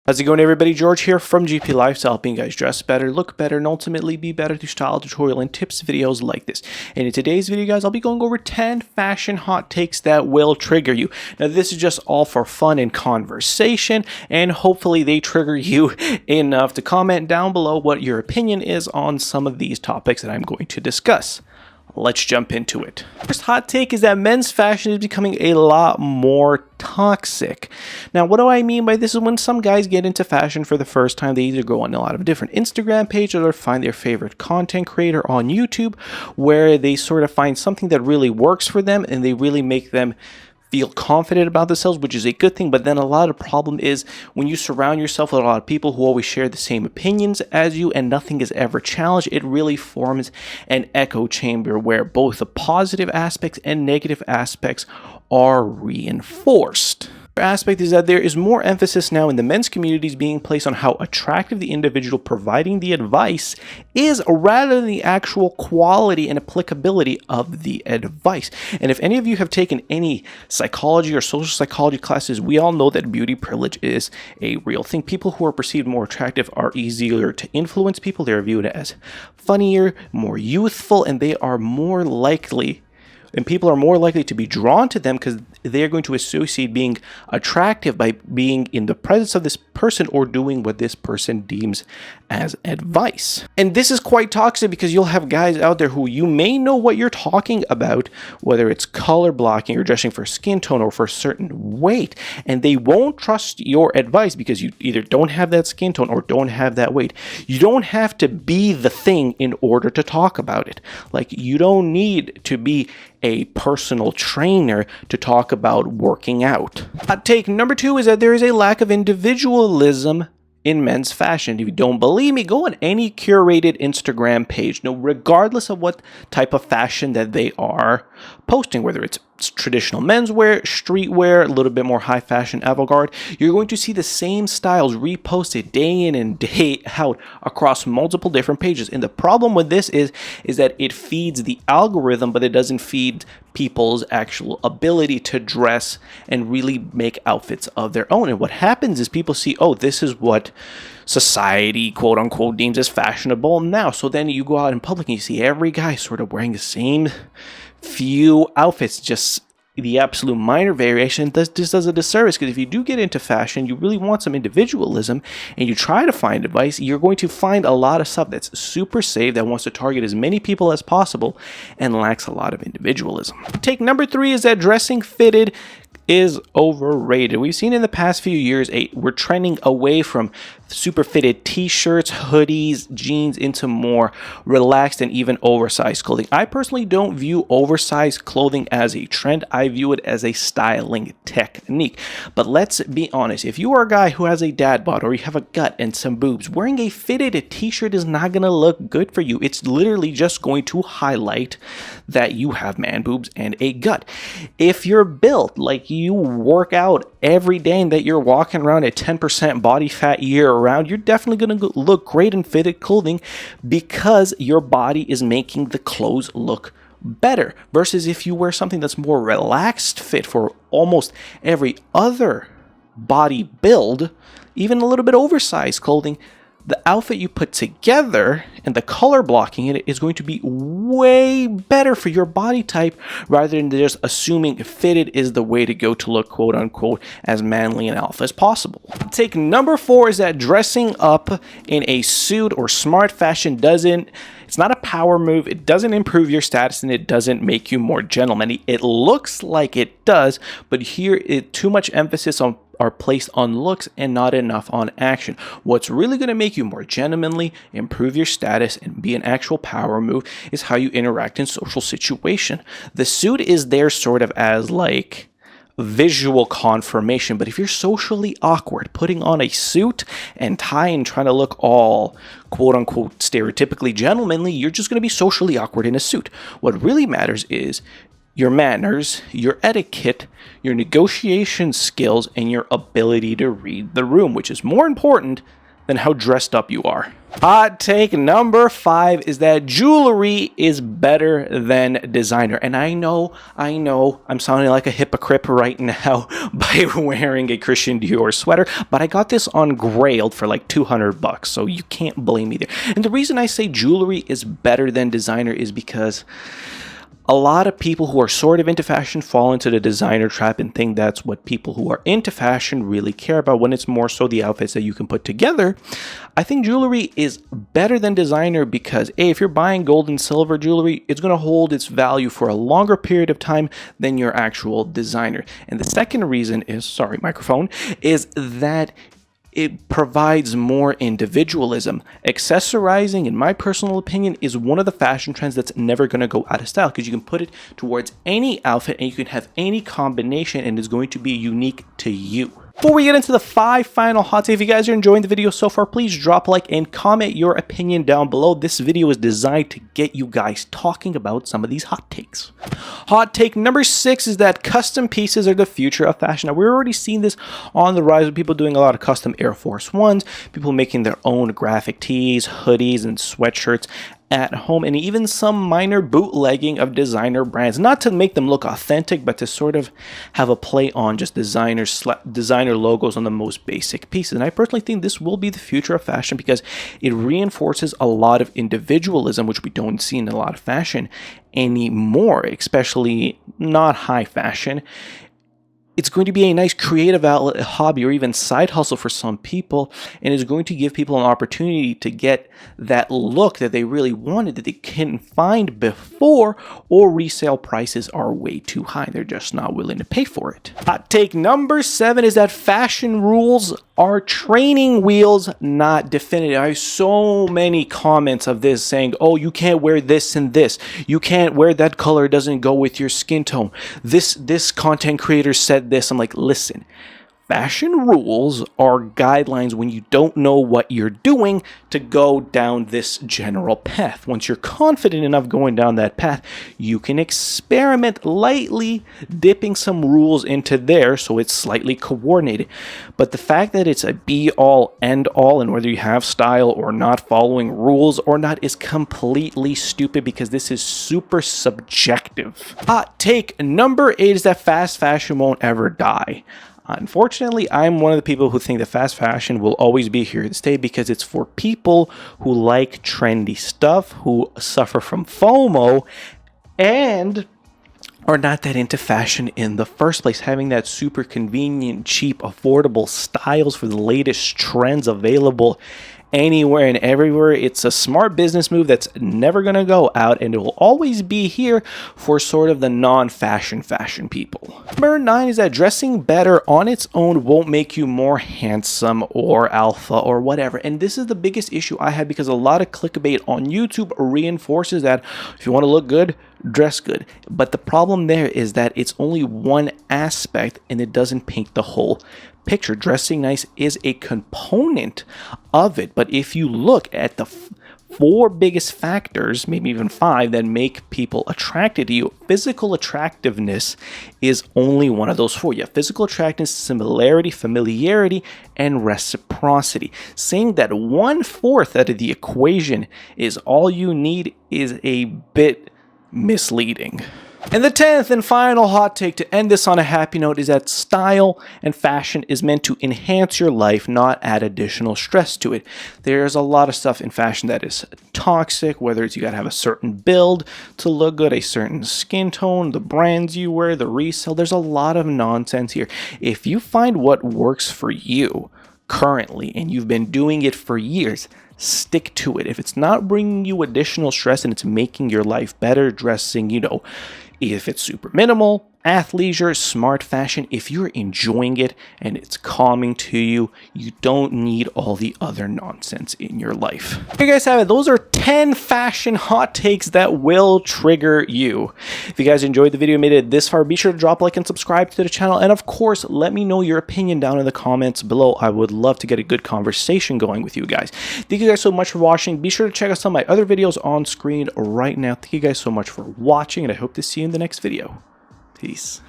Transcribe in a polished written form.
How's it going, everybody? George here from GP Lifestyle, helping you guys dress better, look better, and ultimately be better through style, tutorial, and tips videos like this. And in today's video, guys, I'll be going over 10 fashion hot takes that will trigger you. Now, this is just all for fun and conversation, and hopefully they trigger you enough to comment down below what your opinion is on some of these topics that I'm going to discuss. Let's jump into it. First hot take is that men's fashion is becoming a lot more toxic. Now, what do I mean by this? Is when some guys get into fashion for the first time, they either go on a lot of different Instagram pages or find their favorite content creator on YouTube, where they sort of find something that really works for them and they really make them feel confident about themselves, which is a good thing. But then a lot of problem is when you surround yourself with a lot of people who always share the same opinions as you and nothing is ever challenged, it really forms an echo chamber where both the positive aspects and negative aspects are reinforced. The aspect is that there is more emphasis now in the men's communities being placed on how attractive the individual providing the advice is rather than the actual quality and applicability of the advice. And if any of you have taken any psychology or social psychology classes, we all know that beauty privilege is a real thing. People who are perceived more attractive are easier to influence people. They are viewed as funnier, more youthful, and they are more likely people are more likely to be drawn to them because they're going to associate being attractive by being in the presence of this person or doing what this person deems as advice. And this is quite toxic because you'll have guys out there who you may know what you're talking about, whether it's color blocking or dressing for skin tone or for a certain weight, and they won't trust your advice because you either don't have that skin tone or don't have that weight. You don't have to be the thing in order to talk about it. Like, you don't need to be a personal trainer to talk about working out. Hot take number 2 is that there is a lack of individualism in men's fashion. If you don't believe me, go on any curated Instagram page. Now, regardless of what type of fashion that they are posting, whether it's traditional menswear, streetwear, a little bit more high fashion avant-garde, you're going to see the same styles reposted day in and day out across multiple different pages. And the problem with this is that it feeds the algorithm, but it doesn't feed people's actual ability to dress and really make outfits of their own. And what happens is people see, oh, this is what society, quote unquote, deems as fashionable now. So then you go out in public and you see every guy sort of wearing the same few outfits, just the absolute minor variation. This does a disservice, because if you do get into fashion, you really want some individualism and you try to find advice, you're going to find a lot of stuff that's super safe, that wants to target as many people as possible and lacks a lot of individualism. Take number 3 is that dressing fitted is overrated. We've seen in the past few years we're trending away from super fitted t-shirts, hoodies, jeans into more relaxed and even oversized clothing. I personally don't view oversized clothing as a trend. I view it as a styling technique. But let's be honest, if you are a guy who has a dad bod or you have a gut and some boobs, wearing a fitted t-shirt is not going to look good for you. It's literally just going to highlight that you have man boobs and a gut. If you're built like you work out every day and that you're walking around at 10% body fat year around, you're definitely going to look great in fitted clothing because your body is making the clothes look better. Versus if you wear something that's more relaxed fit for almost every other body build, even a little bit oversized clothing, the outfit you put together and the color blocking in it is going to be way better for your body type, rather than just assuming fitted is the way to go to look, quote unquote, as manly and alpha as possible. Take number 4 is that dressing up in a suit or smart fashion it's not a power move, it doesn't improve your status, and it doesn't make you more gentlemanly. It looks like it does, but here too much emphasis are placed on looks and not enough on action. What's really going to make you more gentlemanly, improve your status, and be an actual power move is how you interact in social situation. The suit is there sort of as like visual confirmation, but if you're socially awkward, putting on a suit and tie and trying to look all quote unquote stereotypically gentlemanly, you're just going to be socially awkward in a suit. What really matters is your manners, your etiquette, your negotiation skills, and your ability to read the room, which is more important than how dressed up you are. Hot take number 5 is that jewelry is better than designer. And I know, I'm sounding like a hypocrite right now by wearing a Christian Dior sweater, but I got this on Grailed for like $200, so you can't blame me there. And the reason I say jewelry is better than designer is because a lot of people who are sort of into fashion fall into the designer trap and think that's what people who are into fashion really care about, when it's more so the outfits that you can put together. I think jewelry is better than designer because, A, if you're buying gold and silver jewelry, it's going to hold its value for a longer period of time than your actual designer. And the second reason is, sorry, microphone, is that it provides more individualism. Accessorizing, in my personal opinion, is one of the fashion trends that's never going to go out of style because you can put it towards any outfit and you can have any combination and it's going to be unique to you. Before we get into the 5 final hot takes, if you guys are enjoying the video so far, please drop a like and comment your opinion down below. This video is designed to get you guys talking about some of these hot takes. Hot take number 6 is that custom pieces are the future of fashion. Now, we're already seeing this on the rise with people doing a lot of custom Air Force Ones, people making their own graphic tees, hoodies, and sweatshirts at home, and even some minor bootlegging of designer brands, not to make them look authentic, but to sort of have a play on just designer logos on the most basic pieces. And I personally think this will be the future of fashion because it reinforces a lot of individualism, which we don't see in a lot of fashion anymore, especially not high fashion. It's going to be a nice creative outlet, a hobby, or even side hustle for some people, and it's going to give people an opportunity to get that look that they really wanted that they couldn't find before, or resale prices are way too high. They're just not willing to pay for it. Hot take number 7 is that fashion rules are training wheels, not definitive. I have so many comments of this saying, oh, you can't wear this and this. You can't wear that color, it doesn't go with your skin tone. This content creator said this. I'm like, listen, fashion rules are guidelines when you don't know what you're doing to go down this general path. Once you're confident enough going down that path, you can experiment lightly, dipping some rules into there so it's slightly coordinated. But the fact that it's a be-all, end-all, and whether you have style or not, following rules or not, is completely stupid because this is super subjective. Hot take number 8 is that fast fashion won't ever die. Unfortunately, I'm one of the people who think that fast fashion will always be here to stay because it's for people who like trendy stuff, who suffer from FOMO, and are not that into fashion in the first place. Having that super convenient, cheap, affordable styles for the latest trends available anywhere and everywhere. It's a smart business move that's never going to go out, and it will always be here for sort of the non-fashion people. Number 9 is that dressing better on its own won't make you more handsome or alpha or whatever. And this is the biggest issue I had because a lot of clickbait on YouTube reinforces that if you want to look good, dress good. But the problem there is that it's only one aspect and it doesn't paint the whole picture. Dressing nice is a component of it, but if you look at the 4 biggest factors, maybe even 5, that make people attracted to you, physical attractiveness is only one of those 4. You have physical attractiveness, similarity, familiarity, and reciprocity. Saying that 1/4 out of the equation is all you need is a bit misleading. And the 10th and final hot take to end this on a happy note is that style and fashion is meant to enhance your life, not add additional stress to it. There's a lot of stuff in fashion that is toxic, whether it's you gotta have a certain build to look good, a certain skin tone, the brands you wear, the resale. There's a lot of nonsense here. If you find what works for you currently and you've been doing it for years, stick to it. If it's not bringing you additional stress and it's making your life better, dressing, if it's super minimal, athleisure, smart fashion, if you're enjoying it and it's calming to you, you don't need all the other nonsense in your life. Here you guys have it. Those are 10 fashion hot takes that will trigger you. If you guys enjoyed the video and made it this far, be sure to drop a like and subscribe to the channel. And of course, let me know your opinion down in the comments below. I would love to get a good conversation going with you guys. Thank you guys so much for watching. Be sure to check out some of my other videos on screen right now. Thank you guys so much for watching, and I hope to see you in the next video. Peace.